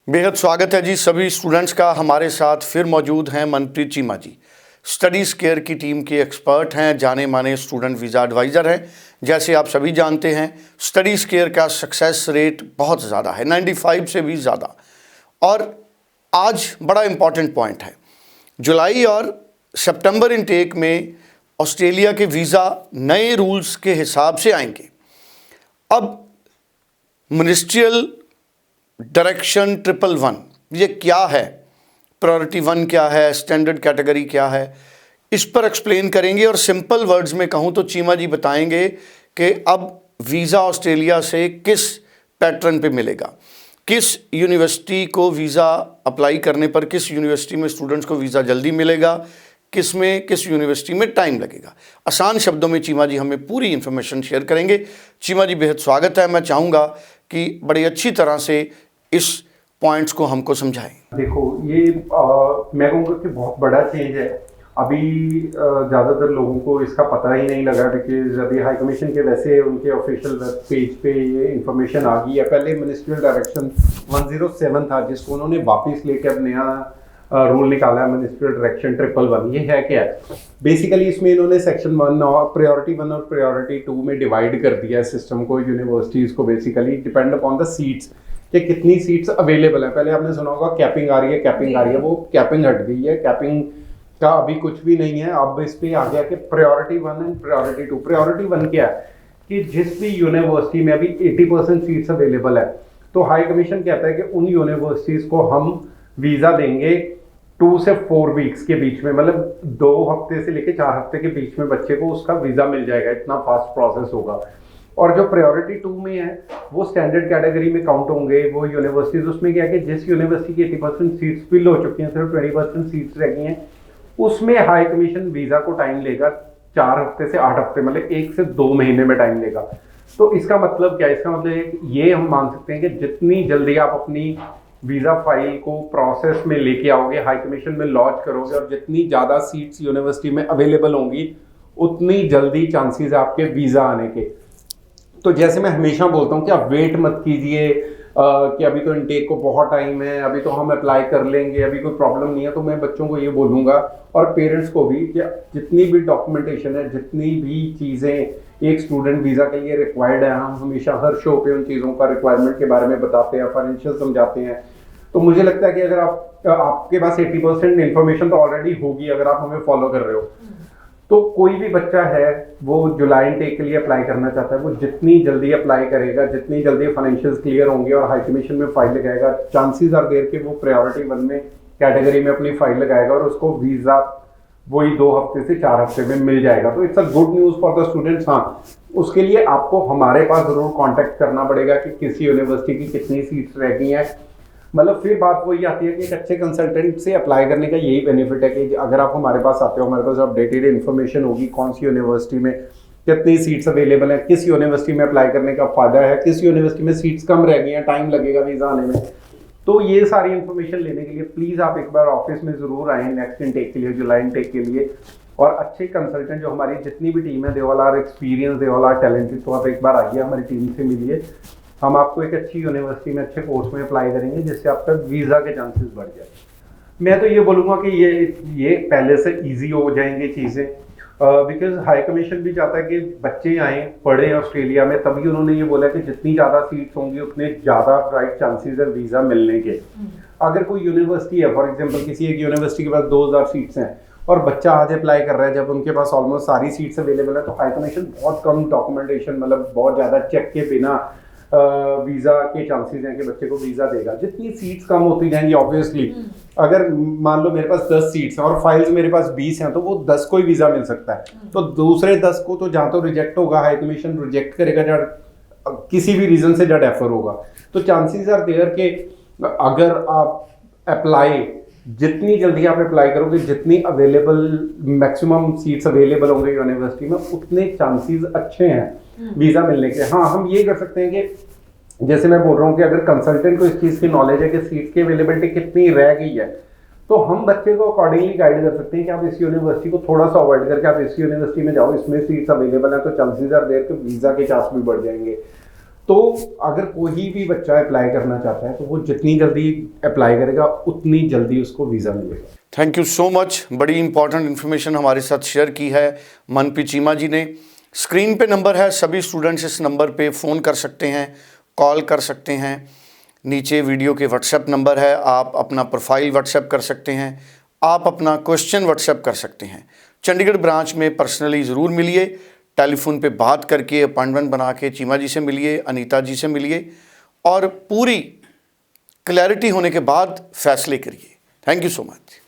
बेहद स्वागत है जी सभी स्टूडेंट्स का। हमारे साथ फिर मौजूद हैं मनप्रीत चीमा जी। स्टडीज़ केयर की टीम के एक्सपर्ट हैं, जाने माने स्टूडेंट वीज़ा एडवाइज़र हैं। जैसे आप सभी जानते हैं, स्टडीज़ केयर का सक्सेस रेट बहुत ज़्यादा है, 95 से भी ज़्यादा। और आज बड़ा इम्पॉर्टेंट पॉइंट है, जुलाई और सितंबर इनटेक में ऑस्ट्रेलिया के वीज़ा नए रूल्स के हिसाब से आएंगे। अब मिनिस्ट्रियल डायरेक्शन 111 ये क्या है, प्रायोरिटी 1 क्या है, स्टैंडर्ड कैटेगरी क्या है, इस पर एक्सप्लेन करेंगे। और सिंपल वर्ड्स में कहूँ तो चीमा जी बताएंगे कि अब वीज़ा ऑस्ट्रेलिया से किस पैटर्न पे मिलेगा, किस यूनिवर्सिटी को वीज़ा अप्लाई करने पर किस यूनिवर्सिटी में स्टूडेंट्स को वीज़ा जल्दी मिलेगा, किस यूनिवर्सिटी में टाइम लगेगा। आसान शब्दों में चीमा जी हमें पूरी इन्फॉर्मेशन शेयर करेंगे। चीमा जी बेहद स्वागत है। मैं चाहूँगा कि बड़ी अच्छी तरह से इस पॉइंट्स को हमको समझाएं। देखो ये मैं कहूँगा कि बहुत बड़ा चेंज है। अभी ज़्यादातर लोगों को इसका पता ही नहीं लगा, बिकॉज अभी हाई कमीशन के वैसे उनके ऑफिशियल वेब पेज पे ये इंफॉर्मेशन आ गई है। पहले मिनिस्ट्रियल डायरेक्शन 107 था, जिसको उन्होंने वापस लेके अब नया रूल निकाला है, मिनिस्ट्रियल डायरेक्शन 111। ये है क्या है? बेसिकली इसमें इन्होंने सेक्शन 1 और प्रायोरिटी 1 और प्रायोरिटी 2 में डिवाइड कर दिया है सिस्टम को, यूनिवर्सिटीज़ को। Basically depend upon the seats कि कितनी सीट्स अवेलेबल है। पहले आपने सुना होगा कैपिंग आ रही है, वो कैपिंग हट गई है। कैपिंग का अभी कुछ भी नहीं है। अब इस पे आ गया कि प्रायोरिटी 1 एंड प्रायोरिटी 2। प्रायोरिटी 1 क्या है कि जिस भी यूनिवर्सिटी में अभी 80% सीट्स अवेलेबल है, तो हाई कमीशन कहता है कि उन यूनिवर्सिटीज़ को हम वीज़ा देंगे 2 से 4 वीक्स के बीच में, मतलब 2 हफ्ते से लेकर 4 हफ्ते के बीच में बच्चे को उसका वीज़ा मिल जाएगा। इतना फास्ट प्रोसेस होगा। और जो प्रायोरिटी 2 में है वो स्टैंडर्ड कैटेगरी में काउंट होंगे वो यूनिवर्सिटीज़। उसमें क्या है कि जिस यूनिवर्सिटी की 80% सीट्स फिल हो चुकी हैं, सिर्फ 20% सीट्स रह गई हैं, उसमें हाई कमीशन वीज़ा को टाइम लेगा 4 हफ्ते से 8 हफ्ते, मतलब 1 से 2 महीने में टाइम लेगा। तो इसका मतलब क्या है? इसका मतलब ये हम मान सकते हैं कि जितनी जल्दी आप अपनी वीज़ा फाइल को प्रोसेस में लेके आओगे, हाई कमीशन में लॉन्च करोगे, और जितनी ज़्यादा सीट्स यूनिवर्सिटी में अवेलेबल होंगी, उतनी जल्दी चांसेस है आपके वीज़ा आने के। तो जैसे मैं हमेशा बोलता हूँ कि आप वेट मत कीजिए कि अभी तो इनटेक को बहुत टाइम है, अभी तो हम अप्लाई कर लेंगे, अभी कोई प्रॉब्लम नहीं है। तो मैं बच्चों को ये बोलूँगा और पेरेंट्स को भी कि जितनी भी डॉक्यूमेंटेशन है, जितनी भी चीज़ें एक स्टूडेंट वीज़ा के लिए रिक्वायर्ड है, हम हमेशा हर शो पे उन चीज़ों का रिक्वायरमेंट के बारे में बताते हैं, फाइनेंशियल समझाते हैं। तो मुझे लगता है कि अगर आपके पास 80% इन्फॉर्मेशन तो ऑलरेडी होगी अगर आप हमें फॉलो कर रहे हो। तो कोई भी बच्चा है वो जुलाई इनटेक के लिए अप्लाई करना चाहता है, वो जितनी जल्दी अप्लाई करेगा, जितनी जल्दी फाइनेंशियल क्लियर होंगे और हाई कमीशन में फाइल लगाएगा, चांसेस आर देयर कि वो प्रायोरिटी 1 में कैटेगरी में अपनी फाइल लगाएगा और उसको वीज़ा वही 2 हफ्ते से 4 हफ्ते में मिल जाएगा। तो it's a good news for the students. हाँ, उसके लिए आपको हमारे पास ज़रूर कॉन्टैक्ट करना पड़ेगा कि किस यूनिवर्सिटी की कितनी सीट्स रह गई हैं। मतलब फिर बात वही आती है कि एक अच्छे कंसल्टेंट से अप्लाई करने का यही बेनिफिट है कि अगर आप हमारे पास आते हो, हमारे पास अपडेटेड इन्फॉर्मेशन होगी कौन सी यूनिवर्सिटी में कितनी सीट्स अवेलेबल है, किस यूनिवर्सिटी में अप्लाई करने का फायदा है, किस यूनिवर्सिटी में सीट्स कम रह गई हैं, टाइम लगेगा वीज़ा आने में। तो ये सारी इन्फॉर्मेशन लेने के लिए प्लीज़ आप एक बार ऑफिस में ज़रूर आएँ नेक्स्ट इनटेक के लिए, जुलाई इनटेक के लिए। और अच्छे कंसल्टेंट जो हमारी जितनी भी टीम है, they all are experience, they all are talented. तो आप एक बार आइए, हमारी टीम से मिलिए, हम आपको एक अच्छी यूनिवर्सिटी में अच्छे कोर्स में अप्लाई करेंगे जिससे आपका वीज़ा के चांसेस बढ़ जाए। मैं तो ये बोलूँगा कि ये पहले से इजी हो जाएंगी चीज़ें, बिकॉज हाई कमीशन भी चाहता है कि बच्चे आएँ पढ़ें ऑस्ट्रेलिया में। तभी उन्होंने ये बोला कि जितनी ज़्यादा सीट्स होंगी उतने ज़्यादा ब्राइट चांसेस है वीज़ा मिलने के। अगर कोई यूनिवर्सिटी है, फॉर एग्जाम्पल किसी एक यूनिवर्सिटी के पास 2000 सीट्स हैं और बच्चा आज अप्लाई कर रहा है, जब उनके पास ऑलमोस्ट सारी सीट्स अवेलेबल है, तो हाई कमीशन बहुत कम डॉक्यूमेंटेशन, मतलब बहुत ज़्यादा चेक के बिना वीज़ा के चांसेस हैं कि बच्चे को वीज़ा देगा। जितनी सीट्स कम होती जाएंगी ऑब्वियसली, अगर मान लो मेरे पास 10 सीट्स हैं और फाइल्स मेरे पास 20 हैं, तो वो 10 को ही वीज़ा मिल सकता है। तो दूसरे 10 को तो जहाँ तो रिजेक्ट होगा, हाई कमीशन रिजेक्ट करेगा, जहाँ किसी भी रीज़न से जहाँ डेफर होगा। तो चांसेस आर देयर कि अगर आप अप्लाई, जितनी जल्दी आप अप्लाई करोगे, जितनी अवेलेबल मैक्सिमम सीट्स अवेलेबल होंगे यूनिवर्सिटी में, उतने चांसेस अच्छे हैं वीज़ा मिलने के। हाँ, हम ये कर सकते हैं कि जैसे मैं बोल रहा हूँ कि अगर कंसल्टेंट को इस चीज़ की नॉलेज है कि सीट की अवेलेबिलिटी कितनी रह गई है, तो हम बच्चे को अकॉर्डिंगली गाइड कर सकते हैं कि आप इस यूनिवर्सिटी को थोड़ा सा अवॉइड करके आप इस यूनिवर्सिटी में जाओ, इसमें सीट्स अवेलेबल हैं, तो चांसेस आर देयर कि वीज़ा के चांस भी बढ़ जाएंगे। तो अगर कोई भी बच्चा अप्लाई करना चाहता है तो वो जितनी जल्दी अप्लाई करेगा उतनी जल्दी उसको वीज़ा मिलेगा। Thank you so much. बड़ी इंपॉर्टेंट इन्फॉर्मेशन हमारे साथ शेयर की है मनप्रीत चीमा जी ने। स्क्रीन पे नंबर है, सभी स्टूडेंट्स इस नंबर पे फ़ोन कर सकते हैं, कॉल कर सकते हैं। नीचे वीडियो के व्हाट्सएप नंबर है, आप अपना प्रोफाइल व्हाट्सएप कर सकते हैं, आप अपना क्वेश्चन व्हाट्सएप कर सकते हैं। चंडीगढ़ ब्रांच में पर्सनली ज़रूर मिलिए, टेलीफोन पे बात करके अपॉइंटमेंट बना के चीमा जी से मिलिए, अनीता जी से मिलिए और पूरी क्लैरिटी होने के बाद फैसले करिए। Thank you so much.